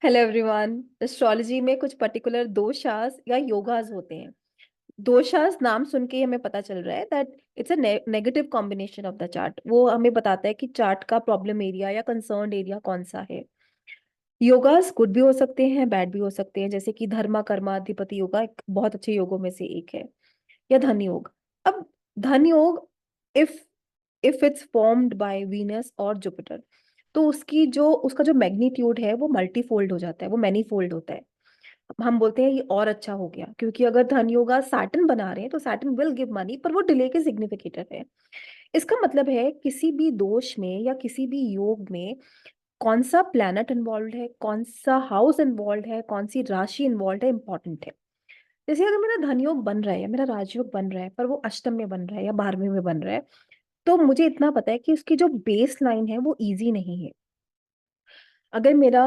Hello everyone. Astrology में कुछ particular दोशास या योगास होते हैं। दोशास नाम सुन के ही हमें पता चल रहा है that it's a negative combination of the chart. वो हमें बताता है कि चार्ट का प्रॉब्लम एरिया या कंसर्न एरिया कौन सा है। योगास गुड भी हो सकते हैं, बैड भी हो सकते हैं, जैसे कि धर्मा कर्माधिपति योगा एक बहुत अच्छे योगों में से एक है, या धन योग। अब धन योग, if if it's formed by Venus और जुपिटर, तो उसका जो मैग्नीट्यूड है वो मल्टीफोल्ड हो जाता है, वो मैनीफोल्ड होता है। हम बोलते हैं ये और अच्छा हो गया, क्योंकि अगर धन योगा सैटर्न बना रहे हैं तो सैटर्न विल गिव मनी, पर वो डिले के सिग्निफिकेटर है। इसका मतलब है किसी भी दोष में या किसी भी योग में कौन सा प्लैनेट इन्वॉल्व है, कौन सा हाउस इन्वॉल्व है, कौन सी राशि इन्वॉल्व है, इंपॉर्टेंट है। जैसे अगर मेरा धन योग बन रहा है या मेरा राजयोग बन रहा है, पर वो अष्टम में बन रहा है या 12वें में बन रहा है, तो मुझे इतना पता है कि उसकी जो बेस लाइन है वो इजी नहीं है। अगर मेरा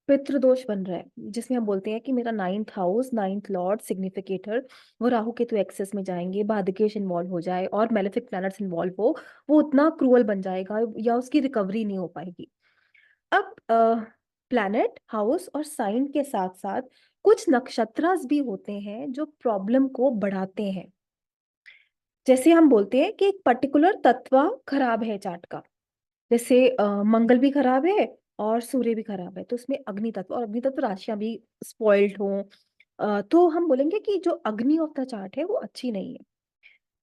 पितृदोष बन रहा है, जिसमें हम बोलते हैं कि मेरा ninth house, ninth lord significator, वो राहु केतु एक्सेस में जाएंगे, बाधकेश इन्वॉल्व हो जाए और मेलेफिक प्लैनेट्स इन्वॉल्व हो, वो उतना क्रूअल बन जाएगा या उसकी रिकवरी नहीं हो पाएगी। अब प्लैनेट, हाउस और साइन के साथ साथ कुछ नक्षत्रास भी होते हैं जो प्रॉब्लम को बढ़ाते हैं। जैसे हम बोलते हैं कि एक पर्टिकुलर तत्व खराब है चार्ट का, जैसे मंगल भी खराब है और सूर्य भी खराब है, तो उसमें अग्नि तत्व और अग्नि तत्व राशियां भी स्पॉइल्ड हो, तो हम बोलेंगे कि जो अग्नि ऑफ द चार्ट है वो अच्छी नहीं है।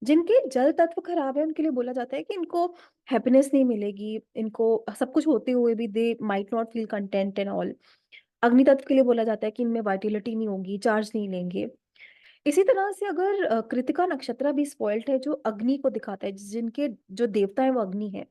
जिनके जल तत्व खराब है उनके लिए बोला जाता है कि इनको हैप्पीनेस नहीं मिलेगी, इनको सब कुछ होते हुए भी they might not feel content and all. अग्नि तत्व के लिए बोला जाता है कि इनमें वाइटलिटी नहीं होगी, चार्ज नहीं लेंगे। इसी तरह से अगर कृतिका नक्षत्र भी स्पॉइल्ड है, जो अग्नि को दिखाता है, जिनके जो देवता है वो अग्नि है,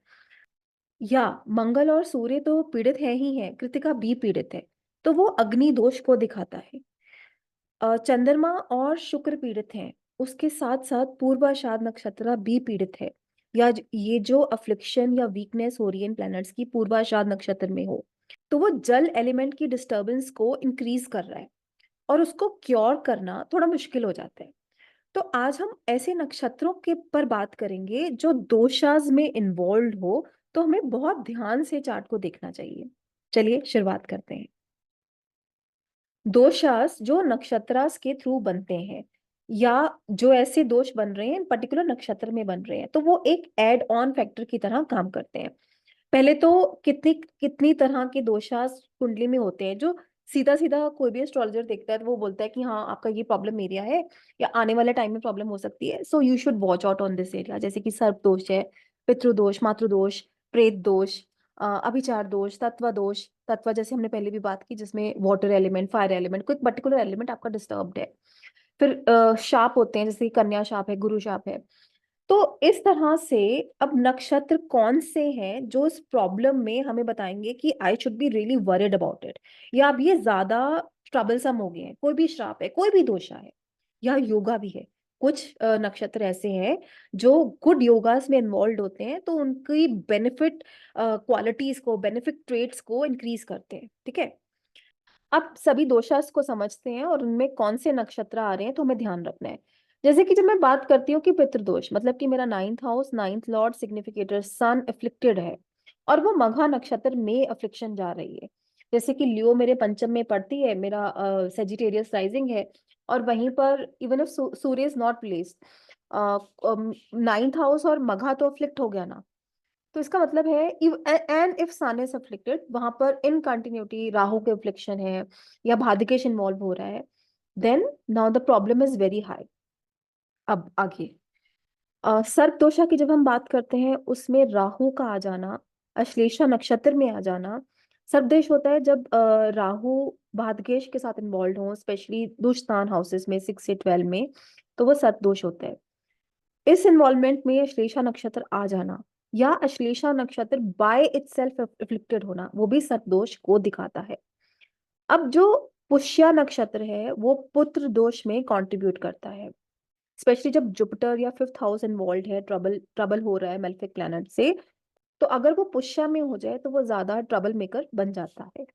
या मंगल और सूर्य तो पीड़ित है ही है, कृतिका भी पीड़ित है, तो वो अग्नि दोष को दिखाता है। चंद्रमा और शुक्र पीड़ित हैं, उसके साथ साथ पूर्वाषाढ़ नक्षत्र भी पीड़ित है, या ये जो अफ्लिक्शन या वीकनेस हो रही है इन प्लैनेट्स की पूर्वाषाढ़ नक्षत्र में हो, तो वो जल एलिमेंट की डिस्टरबेंस को इंक्रीज कर रहा है और उसको क्योर करना थोड़ा मुश्किल हो जाता है। तो आज हम ऐसे नक्षत्रों के पर बात करेंगे जो दोषाज में इन्वॉल्व हो, तो हमें बहुत ध्यान से चार्ट को देखना चाहिए। चलिए शुरुआत करते हैं। दोषास जो नक्षत्रास के थ्रू बनते हैं, या जो ऐसे दोष बन रहे हैं पर्टिकुलर नक्षत्र में बन रहे हैं, तो वो एक एड ऑन फैक्टर की तरह काम करते हैं। पहले तो कितनी कितनी तरह के दोषास कुंडली में होते हैं, जो सीधा सीधा कोई भी एस्ट्रोलॉजर देखता है तो वो बोलता है कि हाँ आपका ये प्रॉब्लम एरिया है, या आने वाले टाइम में प्रॉब्लम हो सकती है, so you should watch out on this area. जैसे कि सर्प दोष है, पितृदोष, मातृदोष, प्रेत दोष, अभिचार दोष, तत्व दोष। तत्व जैसे हमने पहले भी बात की, जिसमें वाटर एलिमेंट, फायर एलिमेंट, कोई पर्टिकुलर एलिमेंट आपका डिस्टर्ब्ड है। फिर शाप होते हैं, जैसे कि कन्या शाप है, गुरु शाप है। तो इस तरह से अब नक्षत्र कौन से हैं जो इस प्रॉब्लम में हमें बताएंगे कि I should be really worried about it, या अब ये ज्यादा ट्रबलसम हो गए हैं। कोई भी श्राप है, कोई भी दोषा है, या योगा भी है। कुछ नक्षत्र ऐसे हैं जो गुड योगास में इन्वॉल्व होते हैं, तो उनकी बेनिफिट क्वालिटीज को, बेनिफिट ट्रेट्स को इंक्रीज करते हैं। ठीक है, अब सभी दोषास को समझते हैं और उनमें कौन से नक्षत्र आ रहे हैं तो हमें ध्यान रखना है। जैसे कि जब मैं बात करती हूँ कि पितृदोष, मतलब कि मेरा ninth house, ninth lord significator sun afflicted है, और वो मघा नक्षत्र में अफ्लिक्शन जा रही है। जैसे कि लियो मेरे पंचम में पड़ती है, मेरा सेजिटेरियस राइजिंग है, और वहीं पर even if Surya is not placed, ninth house और मघा तो अफ्लिक्ट हो गया ना। तो इसका मतलब है and if sun is afflicted, वहां पर इन कंटिन्यूटी राहु के अफ्लिक्शन है या भादकेश इन्वॉल्व हो रहा है, then now the problem is very high. अब आगे सर्प दोषा की जब हम बात करते हैं, उसमें राहु का आ जाना, अश्लेषा नक्षत्र में आ जाना सर्प देश होता है। जब राहु भादकेश के साथ इन्वॉल्व हो, स्पेशली दुष्टान हाउसेस में 6 से 12 में, तो वो सर्प दोष होता है। इस इन्वॉल्वमेंट में अश्लेषा नक्षत्र आ जाना, या अश्लेषा नक्षत्र बाय इटसेल्फ अफ्लिक्टेड होना, वो भी सर्पदोष को दिखाता है। अब जो पुष्या नक्षत्र है वो पुत्र दोष में कंट्रीब्यूट करता है, स्पेशली जब जुपिटर या फिफ्थ हाउस इन्वॉल्व है, ट्रबल ट्रबल हो रहा है मेलेफिक प्लैनेट से, तो अगर वो पुष्या में हो जाए तो वो ज्यादा ट्रबल मेकर बन जाता है।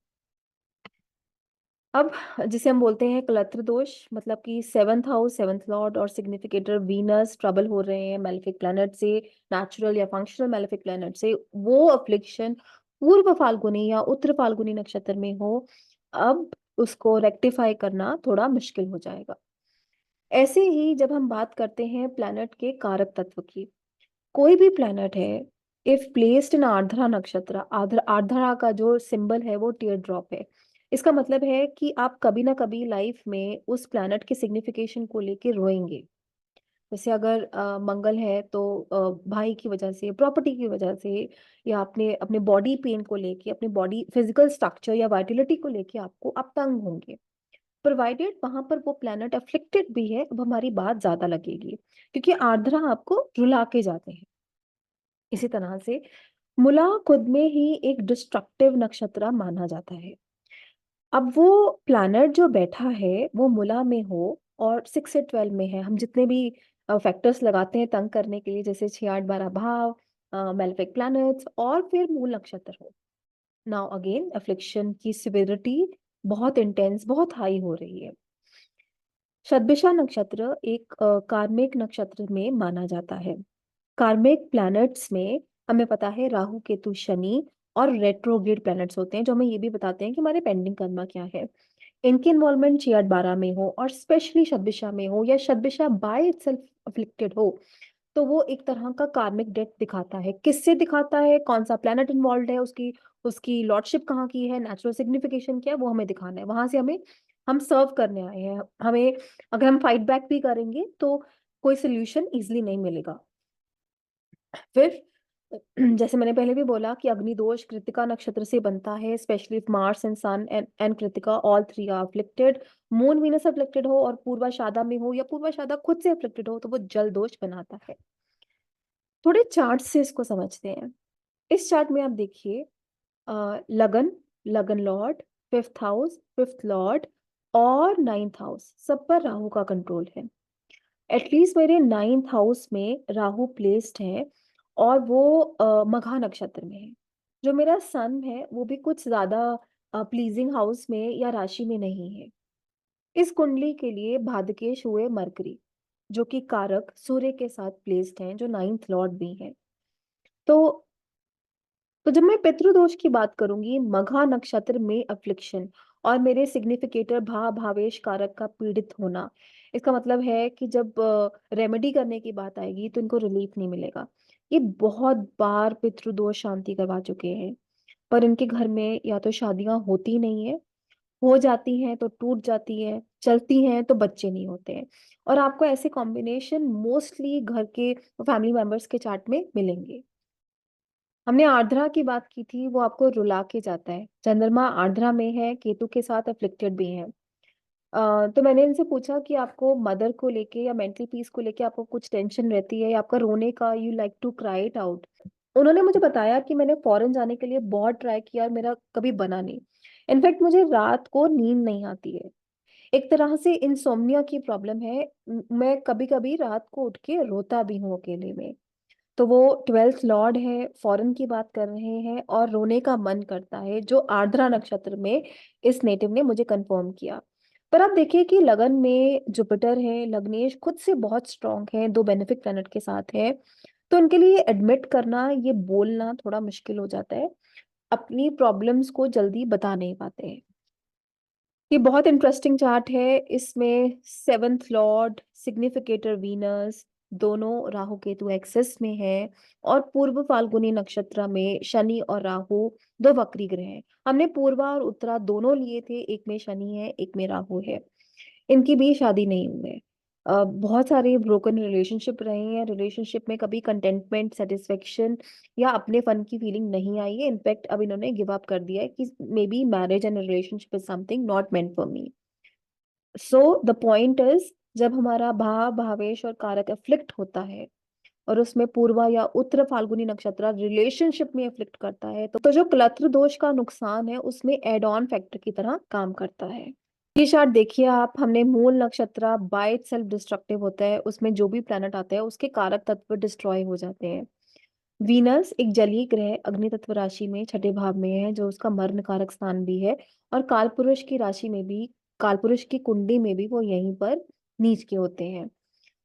अब जिसे हम बोलते हैं कलत्र दोष, मतलब कि सेवंथ हाउस, सेवंथ लॉर्ड और सिग्निफिकेटर वीनस ट्रबल हो रहे हैं मेलेफिक प्लैनेट से, नेचुरल या फंक्शनल मेलेफिक प्लैनेट से, वो अफ्लिक्शन पूर्व फाल्गुनी या उत्तर फाल्गुनी नक्षत्र में हो, अब उसको रेक्टिफाई करना थोड़ा मुश्किल हो जाएगा। ऐसे ही जब हम बात करते हैं प्लैनेट के कारक तत्व की, कोई भी प्लैनेट है इफ प्लेस्ड इन आर्द्रा नक्षत्र, आर्द्रा का जो सिंबल है वो टीयर ड्रॉप है। इसका मतलब है कि आप कभी ना कभी लाइफ में उस प्लैनेट के सिग्निफिकेशन को लेके रोएंगे। जैसे अगर मंगल है तो भाई की वजह से, प्रॉपर्टी की वजह से, या अपने अपने बॉडी पेन को लेके, अपने बॉडी फिजिकल स्ट्रक्चर या वाइटलिटी को लेके आपको आप तंग होंगे, प्रोवाइडेड वहां पर वो प्लैनेट अफ्लिक्टेड भी है। अब हमारी बात ज्यादा लगेगी, क्योंकि आर्द्रा आपको रुला के जाते हैं। इसी तरह से मूला खुद में ही एक डिस्ट्रक्टिव नक्षत्र माना जाता है। अब वो प्लैनेट जो बैठा है वो मूला में हो और 6 से 12 में है, हम जितने भी फैक्टर्स लगाते हैं तंग करने के लिए, जैसे 6 8 12 भाव, मेलेफिक प्लैनेट्स, और फिर मूल नक्षत्र हो, नाउ अगेन अफ्लिक्शन की सिविरिटी बहुत इंटेंस, बहुत हाई हो रही है। शतभिषा नक्षत्र एक कार्मिक नक्षत्र में माना जाता है। कार्मिक प्लैनेट्स में हमें पता है राहु केतु शनि और रेट्रोग्रेड प्लैनेट्स होते हैं, जो हमें ये भी बताते हैं कि हमारे पेंडिंग कर्मा क्या है। इनकी इन्वॉल्वमेंट 6 8 12 में हो और स्पेशली शतभिषा में हो, या शतभिषा बाय इटसेल्फ अफ्लिक्टेड हो, तो वो एक तरह का कार्मिक डेट दिखाता है। किससे दिखाता है, कौन सा प्लैनेट इन्वॉल्व है, उसकी उसकी लॉर्डशिप कहाँ की है, नेचुरल सिग्निफिकेशन क्या है, वो हमें दिखाना है। वहां से हमें, हम सर्व करने आए हैं हमें। अगर हम फाइट बैक भी करेंगे तो कोई सोल्यूशन इजिली नहीं मिलेगा। फिर जैसे मैंने पहले भी बोला कि अग्निदोष कृतिका नक्षत्र से बनता है, specially if Mars and sun and Krittika all three are afflicted, moon Venus afflicted हो और पूर्वाषाढ़ा में हो, या पूर्वाषाढ़ा खुद से अफ्लिक्टेड हो, तो वो जल दोष बनाता है। थोड़े चार्ट से इसको समझते हैं। इस चार्ट में आप देखिए, लगन, लगन Lord, fifth house, fifth Lord और नाइन्थ हाउस, सब पर राहु का कंट्रोल है। एटलीस्ट मेरे नाइन्थ हाउस में राहु प्लेस्ड है, और वो मघा नक्षत्र में है। जो मेरा सन है वो भी कुछ ज्यादा प्लीजिंग हाउस में या राशि में नहीं है। इस कुंडली के लिए भादकेश हुए मरकरी, जो कि कारक सूर्य के साथ प्लेस्ड हैं, जो नाइन्थ लॉर्ड भी हैं। तो जब मैं पितृदोष की बात करूंगी, मघा नक्षत्र में अफ्लिक्शन और मेरे सिग्निफिकेटर भावेश कारक का पीड़ित होना, इसका मतलब है कि जब रेमेडी करने की बात आएगी तो इनको रिलीफ नहीं मिलेगा। ये बहुत बार पितृदोष शांति करवा चुके हैं, पर इनके घर में या तो शादियां होती नहीं है, हो जाती हैं तो टूट जाती है, चलती हैं तो बच्चे नहीं होते हैं। और आपको ऐसे कॉम्बिनेशन मोस्टली घर के फैमिली मेंबर्स के चार्ट में मिलेंगे। हमने आर्द्रा की बात की थी, वो आपको रुला के जाता है। चंद्रमा आर्द्रा में है, केतु के साथ अफ्लिक्टेड भी है। तो मैंने इनसे पूछा कि आपको मदर को लेके या मेंटल पीस को लेके आपको कुछ टेंशन रहती है, या आपका रोने का, you like to cry it out. उन्होंने मुझे बताया कि मैंने फॉरेन जाने के लिए बहुत ट्राई किया और मेरा कभी बना नहीं। इनफैक्ट मुझे रात को नींद नहीं आती है, एक तरह से इंसोम्निया की प्रॉब्लम है। मैं कभी कभी रात को उठ के रोता भी हूँ अकेले में। तो वो ट्वेल्थ लॉर्ड है, फॉरेन की बात कर रहे हैं और रोने का मन करता है, जो आर्द्रा नक्षत्र में इस नेटिव ने मुझे कंफर्म किया। पर आप देखिए कि लगन में जुपिटर है, लग्नेश खुद से बहुत स्ट्रांग है, दो बेनिफिक प्लैनेट के साथ है। तो उनके लिए एडमिट करना, ये बोलना थोड़ा मुश्किल हो जाता है, अपनी प्रॉब्लम्स को जल्दी बता नहीं पाते हैं। ये बहुत इंटरेस्टिंग चार्ट है। इसमें सेवंथ लॉर्ड, सिग्निफिकेटर वीनस, दोनों राहु केतु एक्सेस में है, और पूर्व फाल्गुनी नक्षत्र में शनि और राहु, दो वक्री ग्रह हैं। हमने पूर्वा और उत्तरा दोनों लिए थे, एक में शनि है एक में राहु है। इनकी भी शादी नहीं हुई है। बहुत सारे ब्रोकन रिलेशनशिप रहे हैं, रिलेशनशिप में कभी कंटेंटमेंट, सेटिस्फेक्शन या अपने फन की फीलिंग नहीं आई है। इनफैक्ट अब इन्होंने गिव अप कर दिया है कि may be marriage and relationship is something not meant for me. So the point is, जब हमारा भावेश और कारक अफ्लिक्ट होता है और उसमें पूर्वा या उत्तर फाल्गुनी नक्षत्र रिलेशनशिप में अफ्लिक्ट करता है, तो जो कलत्र दोष का नुकसान है उसमें एड ऑन फैक्टर की तरह काम करता है। ये चार्ट देखिए आप, हमने मूल नक्षत्र बाय सेल्फ डिस्ट्रक्टिव होता है, उसमें जो भी प्लैनेट आता है उसके कारक तत्व डिस्ट्रॉय हो जाते हैं। वीनस एक जलीय ग्रह अग्नि तत्व राशि में छठे भाव में है, जो उसका मर्ण कारक स्थान भी है, और कालपुरुष की राशि में भी, कालपुरुष की कुंडली में भी वो यहीं पर नीच के होते हैं।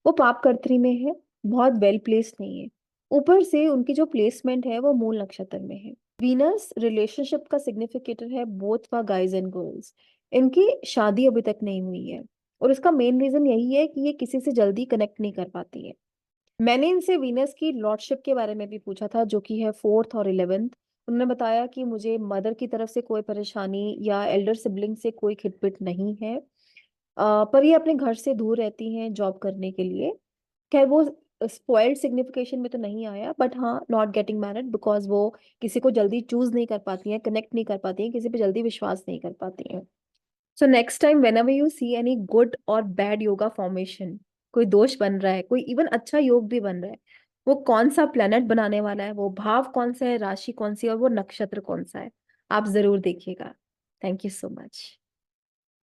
वो पाप कर्त्री में है, बहुत वेल प्लेस्ड नहीं है। ऊपर से उनकी जो प्लेसमेंट है वो मूल नक्षत्र में है। वीनस रिलेशनशिप का सिग्निफिकेटर है both for guys and girls. इनकी शादी अभी तक नहीं हुई है, और इसका मेन रीजन यही है कि ये किसी से जल्दी कनेक्ट नहीं कर पाती है। मैंने इनसे वीनस की लॉर्डशिप के बारे में भी पूछा था, जो कि है 4th और 11th। उन्होंने बताया कि मुझे मदर की तरफ से कोई परेशानी या एल्डर सिबलिंग से कोई खिटपिट नहीं है। पर ये अपने घर से दूर रहती हैं जॉब करने के लिए। खैर वो स्पॉइल्ड सिग्निफिकेशन में तो नहीं आया, बट हाँ, नॉट गेटिंग मैरिड बिकॉज वो किसी को जल्दी चूज नहीं कर पाती हैं, कनेक्ट नहीं कर पाती हैं, किसी पे जल्दी विश्वास नहीं कर पाती हैं। So next time when ever you see any good और बैड योगा फॉर्मेशन, कोई दोष बन रहा है, कोई इवन अच्छा योग भी बन रहा है, वो कौन सा प्लेनेट बनाने वाला है, वो भाव कौन सा है, राशि कौन सी है, और वो नक्षत्र कौन सा है, आप जरूर देखिएगा। Thank you so much.